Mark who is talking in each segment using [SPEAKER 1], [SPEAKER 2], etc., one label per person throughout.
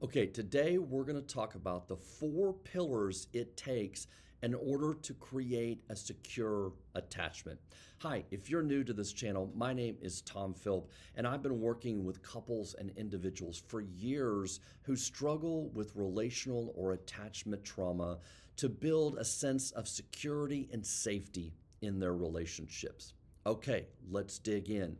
[SPEAKER 1] Okay, today we're going to talk about the 4 pillars it takes in order to create a secure attachment. Hi, if you're new to this channel, my name is Tom Philp, and I've been working with couples and individuals for years who struggle with relational or attachment trauma to build a sense of security and safety in their relationships. Okay, let's dig in.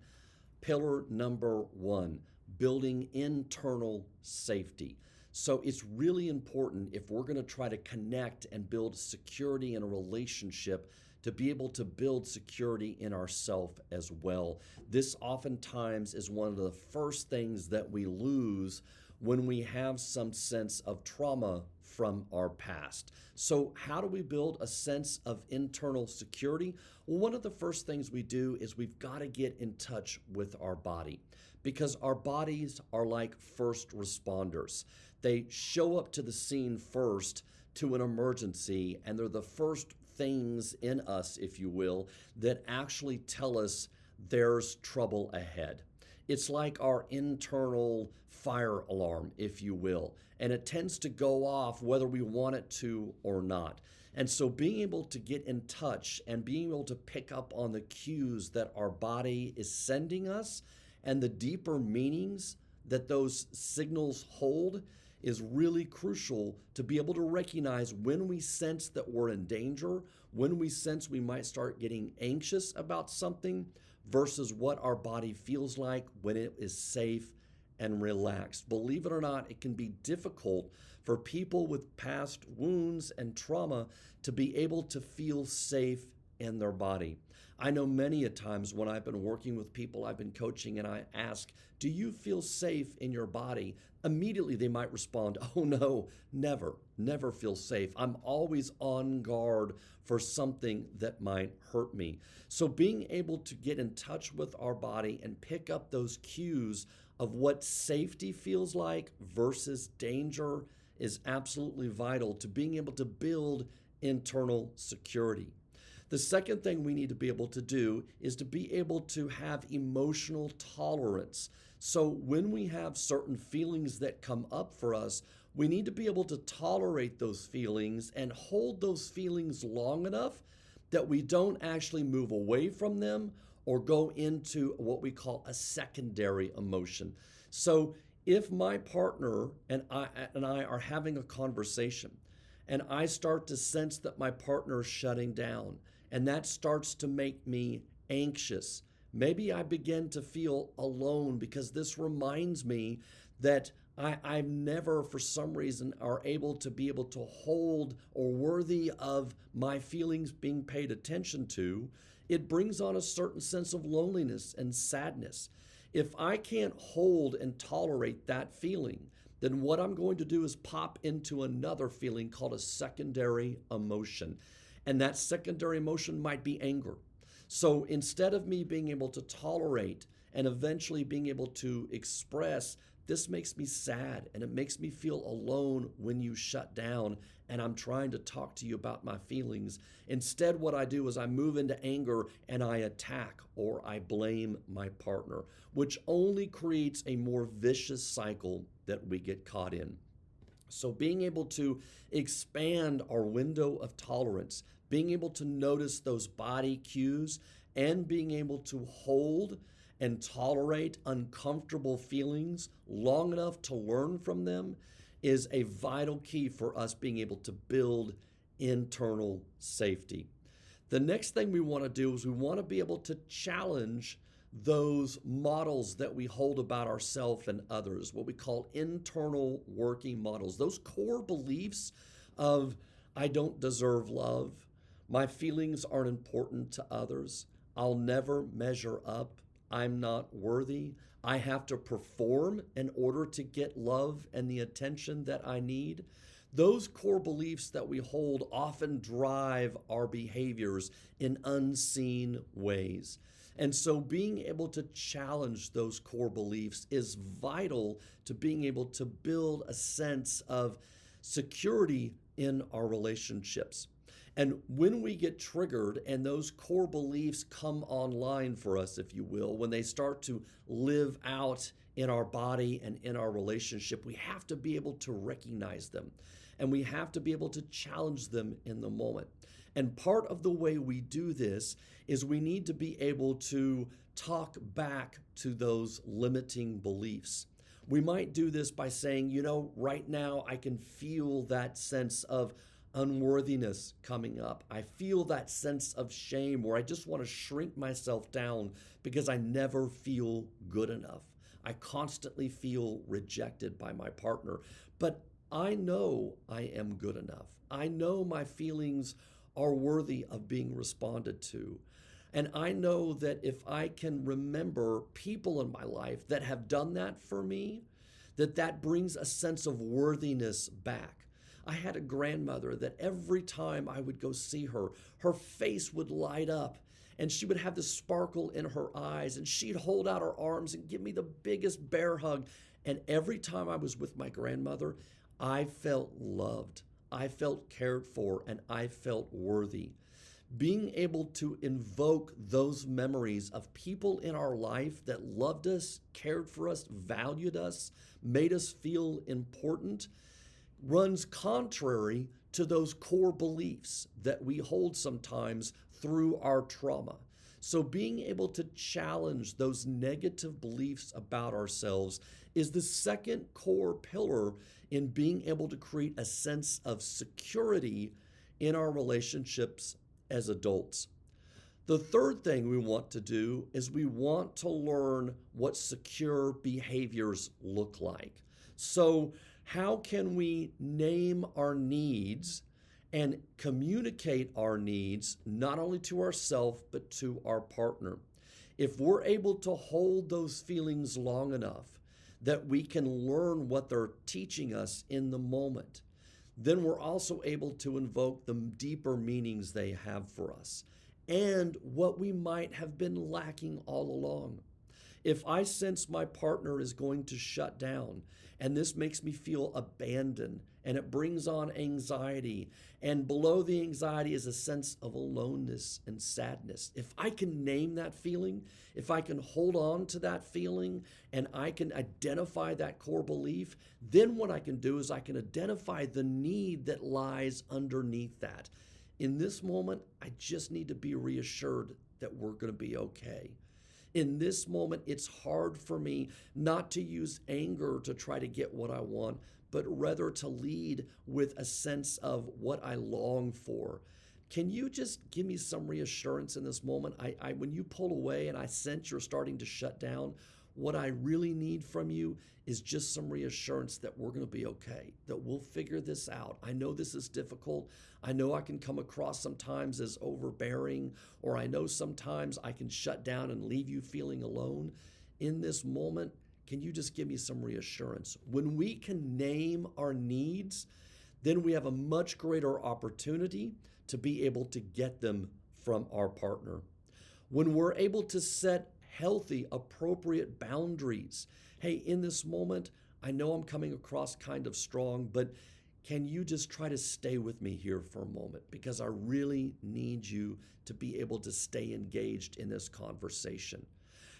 [SPEAKER 1] Pillar number 1, building internal safety. So it's really important if we're going to try to connect and build security in a relationship to be able to build security in ourselves as well. This oftentimes is one of the first things that we lose when we have some sense of trauma from our past. So how do we build a sense of internal security? Well, one of the first things we do is we've got to get in touch with our body, because our bodies are like first responders. They show up to the scene first to an emergency, and they're the first things in us, if you will, that actually tell us there's trouble ahead. It's like our internal fire alarm, if you will, and it tends to go off whether we want it to or not. And so being able to get in touch and being able to pick up on the cues that our body is sending us and the deeper meanings that those signals hold is really crucial to be able to recognize when we sense that we're in danger, when we sense we might start getting anxious about something, versus what our body feels like when it is safe and relaxed. Believe it or not, it can be difficult for people with past wounds and trauma to be able to feel safe in their body. I know many a times when I've been working with people I've been coaching and I ask, do you feel safe in your body? Immediately they might respond, oh no, never feel safe. I'm always on guard for something that might hurt me. So being able to get in touch with our body and pick up those cues of what safety feels like versus danger is absolutely vital to being able to build internal security. The second thing we need to be able to do is to be able to have emotional tolerance. So when we have certain feelings that come up for us, we need to be able to tolerate those feelings and hold those feelings long enough that we don't actually move away from them or go into what we call a secondary emotion. So if my partner and I are having a conversation and I start to sense that my partner is shutting down, and that starts to make me anxious, maybe I begin to feel alone because this reminds me that I'm never, for some reason, are able to be able to hold or worthy of my feelings being paid attention to. It brings on a certain sense of loneliness and sadness. If I can't hold and tolerate that feeling, then what I'm going to do is pop into another feeling called a secondary emotion. And that secondary emotion might be anger. So instead of me being able to tolerate and eventually being able to express, this makes me sad and it makes me feel alone when you shut down and I'm trying to talk to you about my feelings. Instead, what I do is I move into anger and I attack or I blame my partner, which only creates a more vicious cycle that we get caught in. So being able to expand our window of tolerance, being able to notice those body cues, and being able to hold and tolerate uncomfortable feelings long enough to learn from them is a vital key for us being able to build internal safety. The next thing we want to do is we want to be able to challenge those models that we hold about ourselves and others, what we call internal working models, those core beliefs of I don't deserve love, my feelings aren't important to others, I'll never measure up, I'm not worthy, I have to perform in order to get love and the attention that I need. Those core beliefs that we hold often drive our behaviors in unseen ways. And so being able to challenge those core beliefs is vital to being able to build a sense of security in our relationships. And when we get triggered and those core beliefs come online for us, if you will, when they start to live out in our body and in our relationship, we have to be able to recognize them and we have to be able to challenge them in the moment. And part of the way we do this is we need to be able to talk back to those limiting beliefs. We might do this by saying, right now I can feel that sense of unworthiness coming up. I feel that sense of shame where I just want to shrink myself down because I never feel good enough. I constantly feel rejected by my partner, but I know I am good enough. I know my feelings are worthy of being responded to. And I know that if I can remember people in my life that have done that for me, that brings a sense of worthiness back. I had a grandmother that every time I would go see her, her face would light up and she would have this sparkle in her eyes and she'd hold out her arms and give me the biggest bear hug. And every time I was with my grandmother, I felt loved, I felt cared for, and I felt worthy. Being able to invoke those memories of people in our life that loved us, cared for us, valued us, made us feel important, runs contrary to those core beliefs that we hold sometimes through our trauma. So being able to challenge those negative beliefs about ourselves is the second core pillar in being able to create a sense of security in our relationships as adults. The third thing we want to do is we want to learn what secure behaviors look like. So how can we name our needs and communicate our needs not only to ourselves but to our partner? If we're able to hold those feelings long enough that we can learn what they're teaching us in the moment, then we're also able to invoke the deeper meanings they have for us and what we might have been lacking all along. If I sense my partner is going to shut down and this makes me feel abandoned and it brings on anxiety, and below the anxiety is a sense of aloneness and sadness, if I can name that feeling, if I can hold on to that feeling and I can identify that core belief, then what I can do is I can identify the need that lies underneath that. In this moment, I just need to be reassured that we're going to be okay. In this moment, it's hard for me not to use anger to try to get what I want, but rather to lead with a sense of what I long for. Can you just give me some reassurance in this moment? When you pull away and I sense you're starting to shut down, what I really need from you is just some reassurance that we're going to be okay, that we'll figure this out. I know this is difficult. I know I can come across sometimes as overbearing, or I know sometimes I can shut down and leave you feeling alone. In this moment, can you just give me some reassurance? When we can name our needs, then we have a much greater opportunity to be able to get them from our partner. When we're able to set healthy, appropriate boundaries. Hey, in this moment, I know I'm coming across kind of strong, but can you just try to stay with me here for a moment? Because I really need you to be able to stay engaged in this conversation.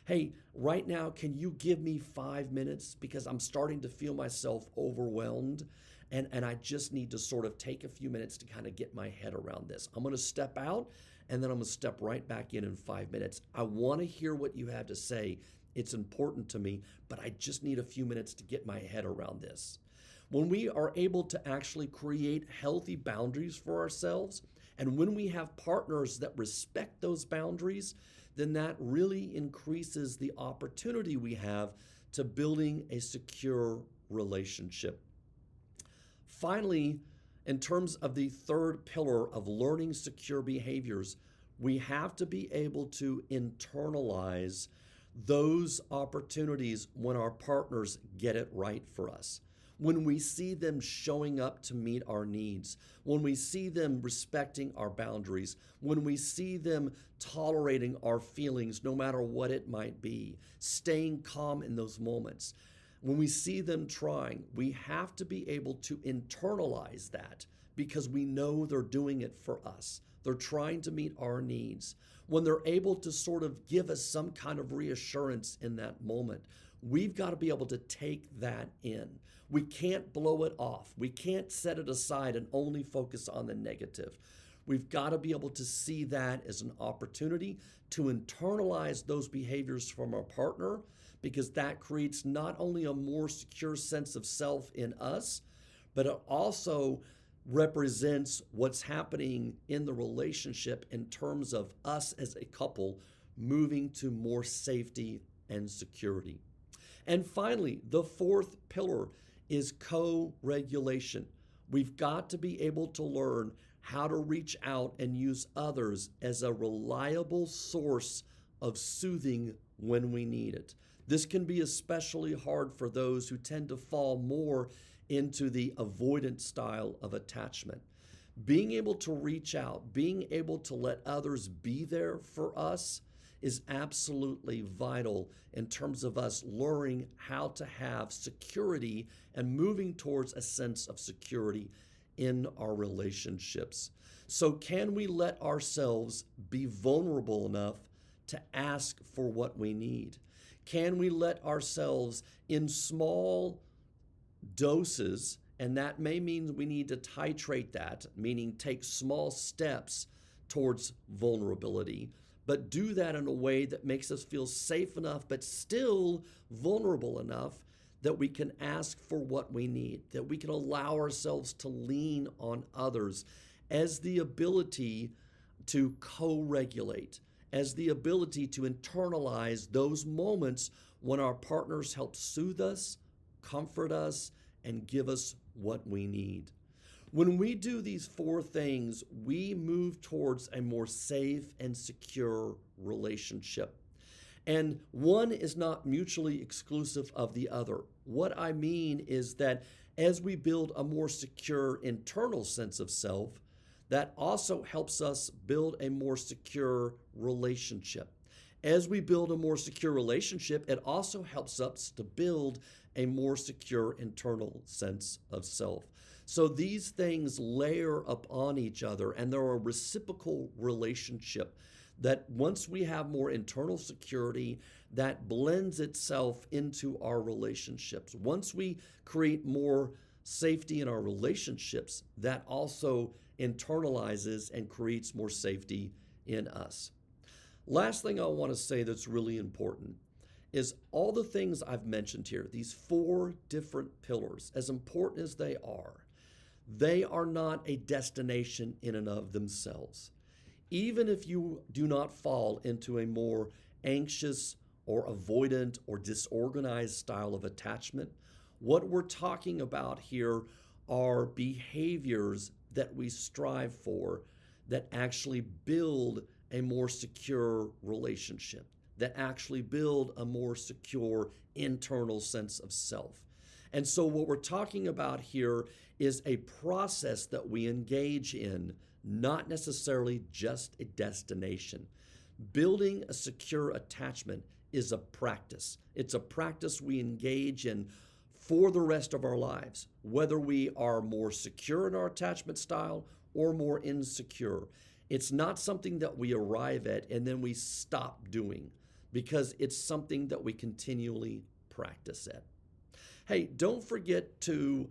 [SPEAKER 1] Hey, right now, can you give me 5 minutes? Because I'm starting to feel myself overwhelmed, and I just need to sort of take a few minutes to kind of get my head around this. I'm going to step out, and then I'm going to step right back in 5 minutes. I want to hear what you have to say. It's important to me, but I just need a few minutes to get my head around this. When we are able to actually create healthy boundaries for ourselves, and when we have partners that respect those boundaries, then that really increases the opportunity we have to building a secure relationship. Finally, in terms of the third pillar of learning secure behaviors, we have to be able to internalize those opportunities when our partners get it right for us. When we see them showing up to meet our needs, when we see them respecting our boundaries, when we see them tolerating our feelings no matter what it might be, staying calm in those moments. when we see them trying, we have to be able to internalize that because we know they're doing it for us. They're trying to meet our needs. When they're able to sort of give us some kind of reassurance in that moment, we've got to be able to take that in. We can't blow it off. We can't set it aside and only focus on the negative. We've got to be able to see that as an opportunity to internalize those behaviors from our partner, because that creates not only a more secure sense of self in us, but it also represents what's happening in the relationship in terms of us as a couple moving to more safety and security. And finally, the fourth pillar is co-regulation. We've got to be able to learn how to reach out and use others as a reliable source of soothing when we need it. This can be especially hard for those who tend to fall more into the avoidant style of attachment. Being able to reach out, being able to let others be there for us is absolutely vital in terms of us learning how to have security and moving towards a sense of security in our relationships. So can we let ourselves be vulnerable enough to ask for what we need? Can we let ourselves in small doses, and that may mean we need to titrate that, meaning take small steps towards vulnerability, but do that in a way that makes us feel safe enough, but still vulnerable enough that we can ask for what we need, that we can allow ourselves to lean on others as the ability to co-regulate, as the ability to internalize those moments when our partners help soothe us, comfort us, and give us what we need. When we do these four things, we move towards a more safe and secure relationship. And one is not mutually exclusive of the other. What I mean is that as we build a more secure internal sense of self, that also helps us build a more secure relationship. As we build a more secure relationship, it also helps us to build a more secure internal sense of self. So these things layer upon each other, and they're a reciprocal relationship that once we have more internal security, that blends itself into our relationships. Once we create more safety in our relationships, that also internalizes and creates more safety in us. Last thing I want to say that's really important is all the things I've mentioned here, these four different pillars, as important as they are not a destination in and of themselves. Even if you do not fall into a more anxious or avoidant or disorganized style of attachment, what we're talking about here are behaviors that we strive for that actually build a more secure relationship, that actually build a more secure internal sense of self. And so what we're talking about here is a process that we engage in, not necessarily just a destination. Building a secure attachment is a practice. It's a practice we engage in for the rest of our lives, whether we are more secure in our attachment style or more insecure. It's not something that we arrive at and then we stop doing, because it's something that we continually practice at. Hey, don't forget to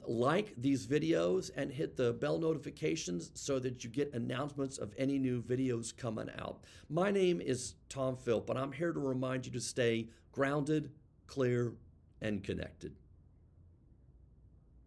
[SPEAKER 1] like these videos and hit the bell notifications so that you get announcements of any new videos coming out. My name is Tom Philp, and I'm here to remind you to stay grounded, clear, and connected.